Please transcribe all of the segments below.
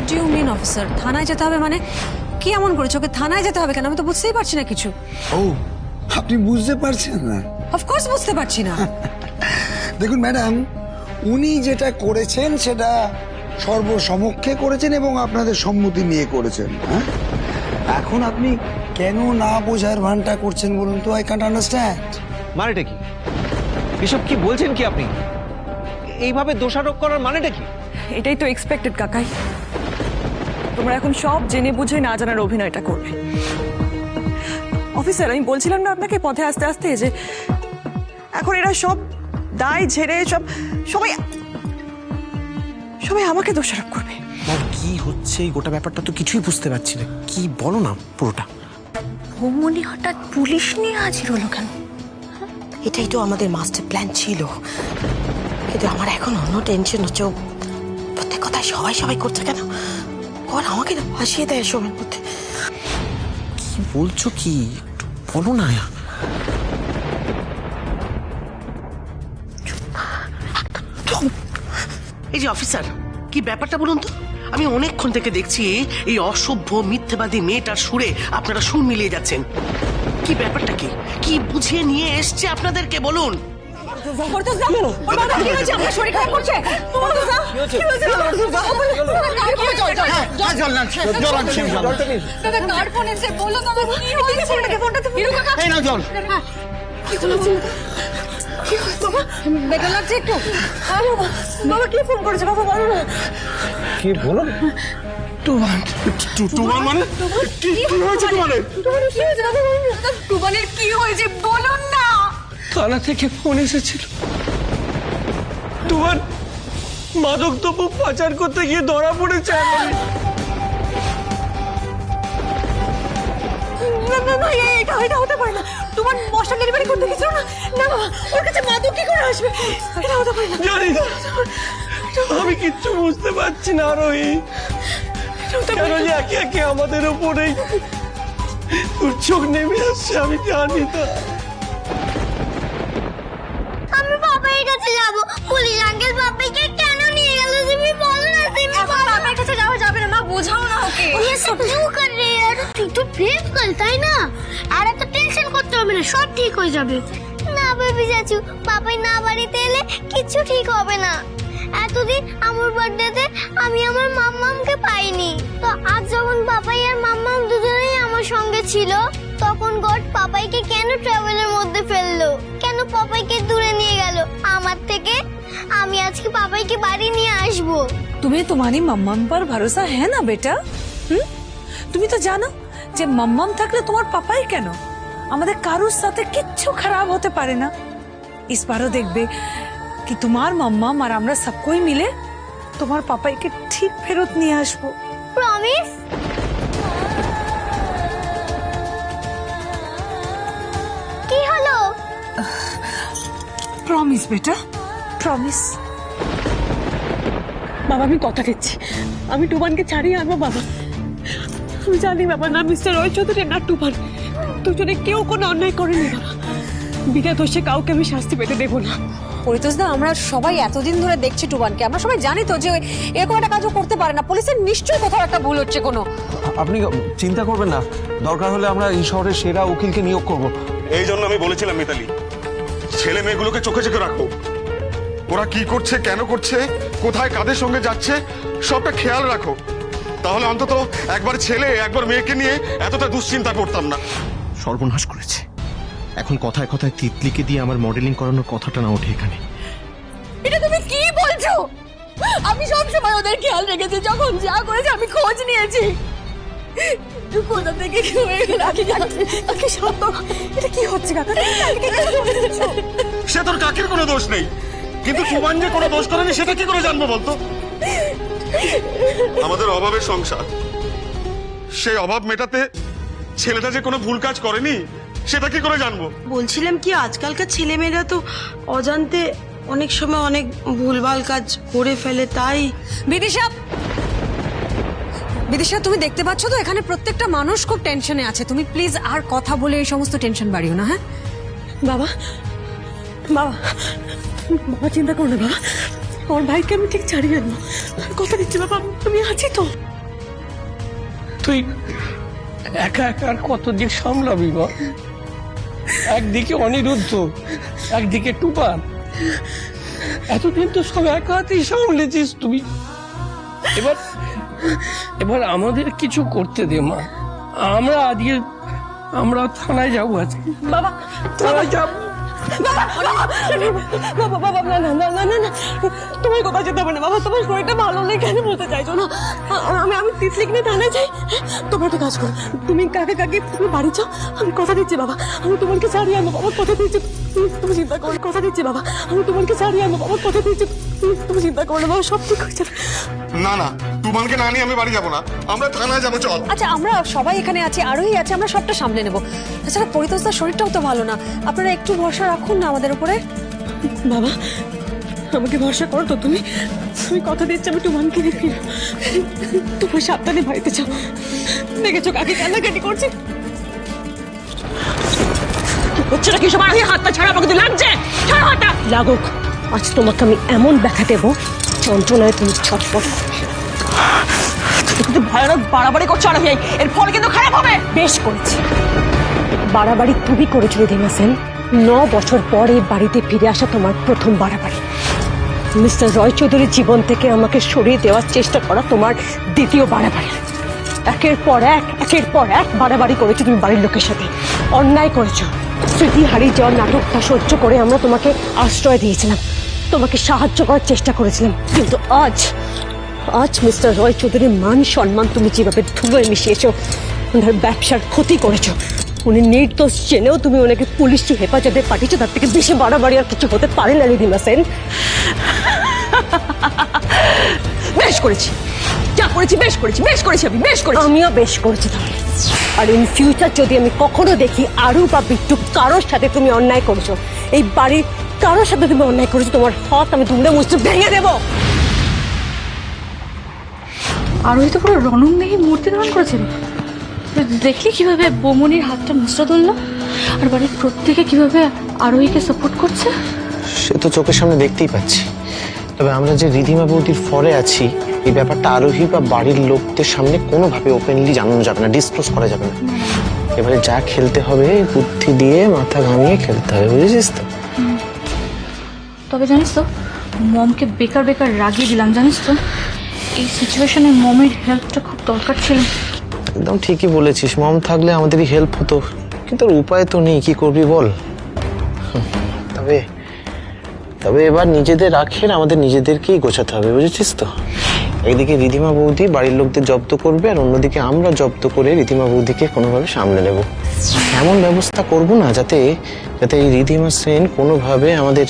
Do you mean officer? থানায় যেতে হবে মানে? কি এমন করেছো? ওকে থানায় যেতে হবে কেন? আমি তো বুঝতেই পারছি না কিছু। ও, আপনি বুঝতে পারছেন না? অফকোর্স বুঝতে পারছি না। দেখুন ম্যাডাম, উনি যেটা করেছেন সেটা সর্বসমক্ষে করেছেন এবং আপনাদের সম্মতি নিয়ে করেছেন। হ্যাঁ, এখন আপনি কেন না বোঝার ভানটা করছেন বলুন তো? I can't understand. মানেটা কি? এসব কি বলছেন কি আপনি? এইভাবে দোষারোপ করার মানেটা কি? এটাই তো এক্সপেক্টেড কাকাই। তোমরা এখন সব জেনে বুঝে না জানার অভিনয়টা করবে। অফিসার, আমি বলছিলাম না আপনাকে পথে আস্তে আস্তে যে এখন এরা সব দায় ঝেড়ে সবাই আমাকে দোষারোপ করবে। কি হচ্ছে এই গোটা ব্যাপারটা তো কিছুই বুঝতে পারছি না। কি বলো না পুরোটা। বৌমনি হঠাৎ পুলিশ নিয়ে হাজির হলো কেন? এটাই তো আমাদের মাস্টার প্ল্যান ছিল, কিন্তু আমার এখন অন্য টেনশন হচ্ছে। প্রত্যেক কথায় সবাই করছে কেন? ওর আমাকে তো ফাঁসিয়ে দেয় সময়ের মধ্যে। কি বলছো কি? একটু বলো না। এই যে অফিসার, কি ব্যাপারটা বলুন তো? আমি অনেকক্ষণ থেকে দেখছি এই অসভ্য মিথ্যেবাদী মেয়েটার সুরে আপনারা সুর মিলিয়ে যাচ্ছেন। কি ব্যাপারটা কি? কি বুঝিয়ে নিয়ে এসছে আপনাদেরকে বলুন? বাবা কি ফোন করেছে? বাবা বলো না। কি বলুন? টুবানের কি হয়েছে বলুন না। থানা থেকে ফোন এসেছিল, তোমার মাদক দ্রব্য পাচার করতে গিয়ে ধরা পড়েছে। না, এটা হতে পারে না। তোমার মশা ডেলিভারি করতে গেছিল না? না বাবা, ওর কাছে মাদক কি করে আসবে? এটা হতে পারে না। জানি না, আমি কিচ্ছু বুঝতে পারছি না। আরোহী, কেন যে একে একে আমাদের উপরে চোখ নেমে আসছে আমি জানি না। আমি বাবার কাছে যাব। পুলিশ আঙ্কেল বাবাকে কেন নিয়ে গেল তুমি বলো না। তুমি বাবার কাছে যাওয়া যাবে না মা, বোঝাও না ওকে। ये सब क्यों कर रही है यार? তুই তো ফেস কর, তাই না? আর এত টেনশন করতে হবে না, সব ঠিক হয়ে যাবে। না বেবি চাচু, পাপাই না বাড়িতে এলে কিছু ঠিক হবে না। এতদিন আমার বার্থডেতে আমি আমার মাম্মামকে পাইনি, তো আজ যখন পাপাই আর মাম্মাম দুজনেই আমার সঙ্গে ছিল, তখন গড পাপাইকে কেন ট্রাভেলের মধ্যে ফেললো? কেন পাপাইকে দূরে নিয়ে গেল আমার থেকে? আমি আজকে পাপাইকে বাড়ি নিয়ে আসবো। तुम्हें तुम्हारी मम्मम पर भरोसा है ना बेटा? তুমি তো জানো যে মাম্মাম থাকলে তোমার পাপাই কেন, আমাদের কারোর সাথে কিচ্ছু খারাপ হতে পারে না। ইসবারও দেখবে কি তোমার মাম্মাম আর আমরা সবকই মিলে তোমার পাপাইকে ঠিক ফেরত নিয়ে আসবো। প্রমিস? কি হলো? প্রমিস বেটা, প্রমিস। বাবা আমি কথা দিচ্ছি, আমি টুবানকে ছাড়িয়ে আনবো বাবা। আমি জানি বাবা, না মিস্টার রয় চৌধুরী না টুবান, দুজনে কেউ কোনো অন্যায় করেনি বাবা। বিনা দোষে কাউকে আমি শাস্তি পেতে দেবো না। পরিতোষদা, আমরা সবাই এতদিন ধরে দেখছি টুবানকে, আমরা সবাই জানি তো যে এরকম একটা কাজও করতে পারে না। পুলিশের নিশ্চয়ই কোথাও একটা ভুল হচ্ছে কোনো। আপনি চিন্তা করবেন না, দরকার হলে আমরা এই শহরের সেরা উকিলকে নিয়োগ করব। এই জন্য আমি বলেছিলাম মিতালি, ছেলে মেয়েগুলোকে চোখে চোখে রাখো। ওরা কি করছে, কেন করছে, কোথায় কাদের সঙ্গে যাচ্ছে, সবটা খেয়াল রাখো। তাহলে অন্তত একবার ছেলে একবার মেয়েকে নিয়ে এতটা দুশ্চিন্তা করতাম না। সর্বনাশ করেছে। এখন কথায় কথায় তিতলিকে দিয়ে আমার মডেলিং করানোর কথাটা না ওঠে এখানে। এটা তুমি কি বলছো? আমি সব সময় ওদের খেয়াল রেখেছি, যখন যা করেছে আমি খোঁজ নিয়েছি। কোথা থেকে কি হয়ে গেল আজকে সব। এটা কি হচ্ছে কাকা? সে তোর কাকের কোনো দোষ নেই, কিন্তু সুমান যে কোনো দোষ করেনি সেটা কি করে জানবো বলতো? আমাদের অভাবের সংসার, সেই অভাব মেটাতে ছেলেটা যে কোনো ভুল কাজ করেনি সেটা কি করে জানবো? বলছিলাম কি, আজকালকার ছেলেমেয়েরা তো অজান্তে অনেক সময় অনেক ভুলভাল কাজ করে ফেলে, তাই। বিদিশা, বিদিশা তুমি দেখতে পাচ্ছ তো এখানে প্রত্যেকটা মানুষ খুব টেনশনে আছে। তুমি প্লিজ আর কথা বলে এই সমস্ত টেনশন বাড়িও না। হ্যাঁ বাবা, বাবা, বাবা চিন্তা করো না বাবা, আমার ভাইকে আমি ঠিক ছাড়িয়ে আনবো। কথা দিচ্ছি বাবা, আমি আছি তো। তুই একা একা আর কত দিক সামলাবি মা? একদিকে অনিরুদ্ধ, একদিকে টুপান। এতদিন তো সব একা হাতেই সামলেছিস তুই। এবার এবার আমাদের কিছু করতে দে মা। আমরা থানায় যাবো আজকে। বাবা থানায় যাবো। বাবা বাবা না না না না না না তোমার কোথাও যেতে হবে না বাবা। তোমার শরীরটা ভালো নেই কেন বলতে চাইছো না? আমি তিতলিকে নিয়ে থানায় যাই। তোমার একটা কাজ করো, তুমি কাকে তুমি বাড়ি যাও। আমি কথা দিচ্ছি বাবা, আমি তোমাকে ছাড়িয়ে আনবো বাবা, কথা দিচ্ছি। তুমি চিন্তা করো, কথা দিচ্ছি বাবা, আমি তোমাকে ছাড়িয়ে আনবো বাবা, কথা দিচ্ছি। তুমি চিন্তা করো না বাবা, সব ঠিক হয়ে যাবে। না না, তুমানকে না নিয়ে আমি বাড়ি যাবো না, আমরা থানায় যাবো, চল। আচ্ছা আমরা সবাই এখানে আছি, আরোহী আছে, আমরা সবটা সামলে নেব। তাছাড়া পরিতোষদার শরীরটাও তো ভালো না, আপনারা একটু ভরসা রাখুন না আমাদের উপরে। বাবা আমাকে ভরসা করো তো তুমি। আমি কথা দিচ্ছি আমি টুমানকে নিয়ে ফিরবো। তোমার সাবধানে বাড়িতে যাও। দেখেছো কাকে কান্নাকাটি করছে? হচ্ছে নাকি সবার আগে হাতটা ছাড়া, আমাকে তো লাগছে। ছাড়া হাতটা। লাগুক, আজ তোমাকে আমি এমন ব্যথা দেবো যন্ত্রণায় তুমি ছটফট। কিন্তু ভয়ানক বাড়াবাড়ি করছো আরোহী, এর ফল কিন্তু খারাপ হবে। বেশ করেছি, বাড়াবাড়ি তুমি করেছো রিধিমা সেন। 9 বছর পর এই বাড়িতে ফিরে আসা তোমার প্রথম বাড়াবাড়ি। মিস্টার রয় চৌধুরীর জীবন থেকে আমাকে সরিয়ে দেওয়ার চেষ্টা করা তোমার দ্বিতীয় বাড়াবাড়ি। একের পর এক বাড়াবাড়ি করেছো তুমি বাড়ির লোকের সাথে, অন্যায় করেছো। স্মৃতি হারিয়ে যাওয়ার নাটকটা সহ্য করে আমরা তোমাকে আশ্রয় দিয়েছিলাম, তোমাকে সাহায্য করার চেষ্টা করেছিলাম। কিন্তু আজ মিস্টার রয় চৌধুরীর মান সম্মান তুমি যেভাবে ধুলোয় মিশিয়েছো, ওনার ব্যবসার ক্ষতি করেছো। উনি নির্দোষ জেনেও তুমি ওনাকে পুলিশি হেফাজতে পাঠিয়েছো, তার থেকে বেশি বাড়াবাড়ি আর কিছু হতে পারে না রিধিমা সেন। বেশ করেছি, যা করেছি বেশ করেছি, আমিও বেশ করেছি তাহলে। আর ইন ফিউচার যদি আমি কখনো দেখি আরু বা বিট্টু কারোর সাথে তুমি অন্যায় করেছো, এই বাড়ির কারোর সাথে তুমি অন্যায় করেছো, তোমার হাত আমি দুমড়ে মুচড়ে ভেঙে দেবো। আরোহী তো পুরো রণঙ্গি মূর্তি ধারণ করেছিল। দেখলি কিভাবে বৌমনির হাতটা মুচড়ে ধরলো, আর বাড়ির প্রত্যেকে কিভাবে আরোহীকে সাপোর্ট করছে। সে তো চোখের সামনে দেখতেই পাচ্ছি। তবে আমরা যে রিধিমা বৌদির ফরে আছি, এই ব্যাপারটা আরোহী বা বাড়ির লোকদের সামনে কোনোভাবে ওপেনলি জানানো যাবে না, ডিসক্লোজ করা যাবে না। এবারে যা খেলতে হবে বুদ্ধি দিয়ে মাথা ঘামিয়ে খেলতে হবে, বুঝেছিস তো? তবে জানিস তো, মমকে বেকার রাগিয়ে দিলাম জানিস তো। এই সিচুয়েশনে মমের হেল্পটা খুব দরকার ছিল। একদম ঠিকই বলেছিস, মম থাকলে আমাদেরই হেল্প হতো, কিন্তু আর উপায় তো নেই, কি করবি বল। তবে এবার নিজেদের রাখেন, আমাদের নিজেদেরকেই গোছাতে হবে, বুঝেছিস তো। একদিকে রিধিমা বৌদি বাড়ির লোকদের জব্দ করবে, আর অন্যদিকে আমরা জব্দ করে রিধিমা বৌদিকে কোনোভাবে সামলে নেব। এমন ব্যবস্থা করব না যাতে এই রিধিমা সেন কোনোভাবে আমাদের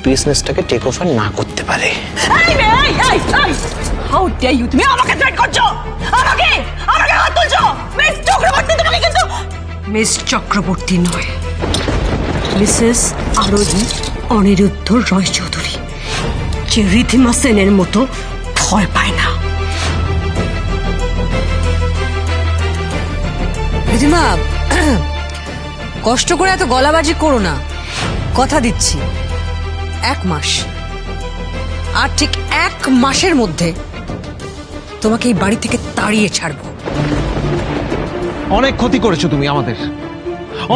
বিজনেসটাকে টেক ওভার না করতে পারে। হাউ ডেয়ার ইউ, তুমি আমাকে থ্রেট করছো, আমাকে হাত তুলছো। মিস চক্রবর্তী, তোমাকে কিন্তু মিস চক্রবর্তী নয়, মিসেস আরোহী অনিরুদ্ধ রয় চৌধুরী, যে রিধিমা সেনের মতো ভয় পায় না। রিধিমা, কষ্ট করে এত গলাবাজি করো না, কথা দিচ্ছি 1 মাস, আর ঠিক 1 মাসের মধ্যে তোমাকে এই বাড়ি থেকে তাড়িয়ে ছাড়বো। অনেক ক্ষতি করেছো তুমি আমাদের,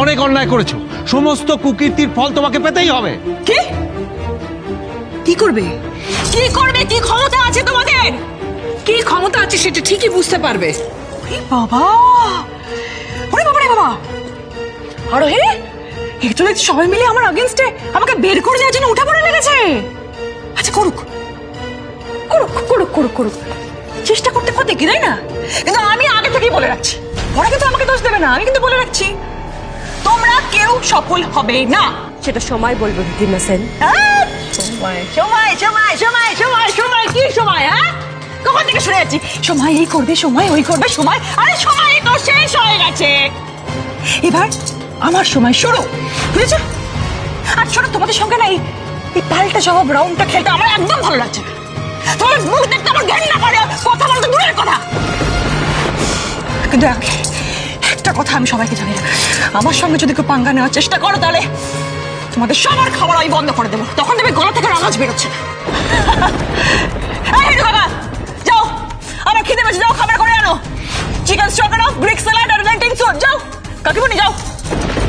অনেক অন্যায় করেছো, সমস্ত কুকীর্তির ফল তোমাকে পেতেই হবে। কি করবে, কি ক্ষমতা আছে তোমাদের? কি ক্ষমতা আছে সেটা ঠিকই বুঝতে পারবে। বাবা, রে বাবা, আরোহী, একটু দেখছি সবাই মিলে আমার আগেনস্টে আমাকে বের করে দেওয়ার জন্য উঠে পড়ে লেগেছে। আচ্ছা করুক, চেষ্টা করতে কি, তাই না? কিন্তু আমি আগে থেকেই বলে রাখছি, ওরা কিন্তু আমাকে দোষ দেবে না, আমি কিন্তু বলে রাখছি, তোমরা কেউ সফল হবে না। সেটা সময় বলবো রিধিমা সেন। সময় কি সময়? হ্যাঁ, কখন থেকে শুনে যাচ্ছি সময় এই করবে, সময় ওই করবে, সময়, আরে সময় তো শেষ হয়ে গেছে, এবার আমার সময় শুরু, বুঝেছো? আর শোনো, তোমাদের সঙ্গে না এই পাল্টা জবাব রাউন্ডটা খেলতে আমার একদম ভালো লাগছে না। তোমার মুখ দেখতে আমার ঘৃণা করে, কথা বলতে দূরের কথা। কিন্তু একটা কথা আমি সবাইকে জানি না, আমার সঙ্গে যদি কেউ পাঙ্গা নেওয়ার চেষ্টা করো তাহলে তোমাদের সবার খাবার আমি বন্ধ করে দেবো, তখন তুমি গলা থেকে আওয়াজ বেরোচ্ছে। যাও, আমার খিদে পেয়েছে, যাও খাবার করে আনো। চকার অফ গ্রিক স্যালাড আর লেন্টিল স্যুপ। যাও কাকিমণি যাও,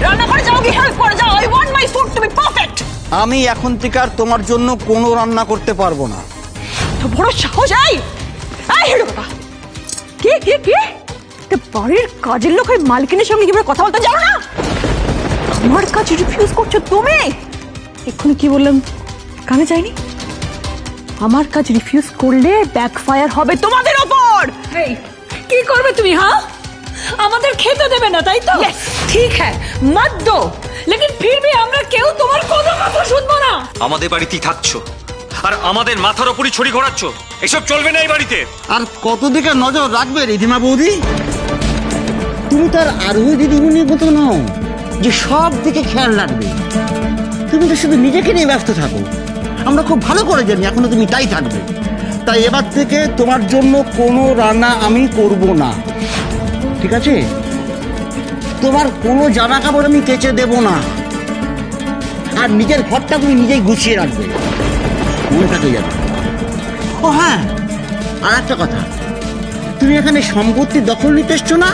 রান্না করে যাও, কি হেল্প করে যাও। I want my food to be perfect. আমি এখন থেকে আর তোমার জন্য কোনো রান্না করতে পারবো না। তো বড় সাহস। এই হেডো কথা কি কি কি তো বাড়ির কাজের লোক ওই মালকিনের সঙ্গে কিভাবে কথা বলতে জানো না? আমার কাজ রিফিউজ করছো তুমি? এক্ষুনি কি বললাম কানে যায়নি? আমার কাজ রিফিউজ করলে ব্যাকফায়ার হবে তোমাদের ওপর। এই, কি করবে তুমি? হ্যাঁ, আমাদের খেতে দেবে না তাই তো? ঠিক হ্যাঁ, মত দো, লেকিন ফির ভি আমরা কেউ তোমার কোনো কথা শুনবো না। আমাদের বাড়িতেই থাকছো আর আমাদের মাথার উপরই ছড়ি ঘোরাচ্ছ, এসব চলবে না এই বাড়িতে। আর কত দিকে নজর রাখবে রিধিমা বৌদি? তুমি তার আরোহী দিদিমণির মতো নও যে সব দিকে খেয়াল রাখবে। তুমি তো শুধু নিজেকে নিয়ে ব্যস্ত থাকো। আমরা খুব ভালো করে জানি এখনো তুমি তাই থাকবে। তাই এবার থেকে তোমার জন্য কোনো রান্না আমি করব না, ঠিক আছে? তোমার কোনো জামা কাপড় আমি কেচে দেব না, আর নিজের ঘরটা তুমি নিজেই গুছিয়ে রাখবে, মনে থাকে যাবে। ও হ্যাঁ, আর একটা কথা, তুমি এখানে সম্পত্তি দখল নিতে এসছো না?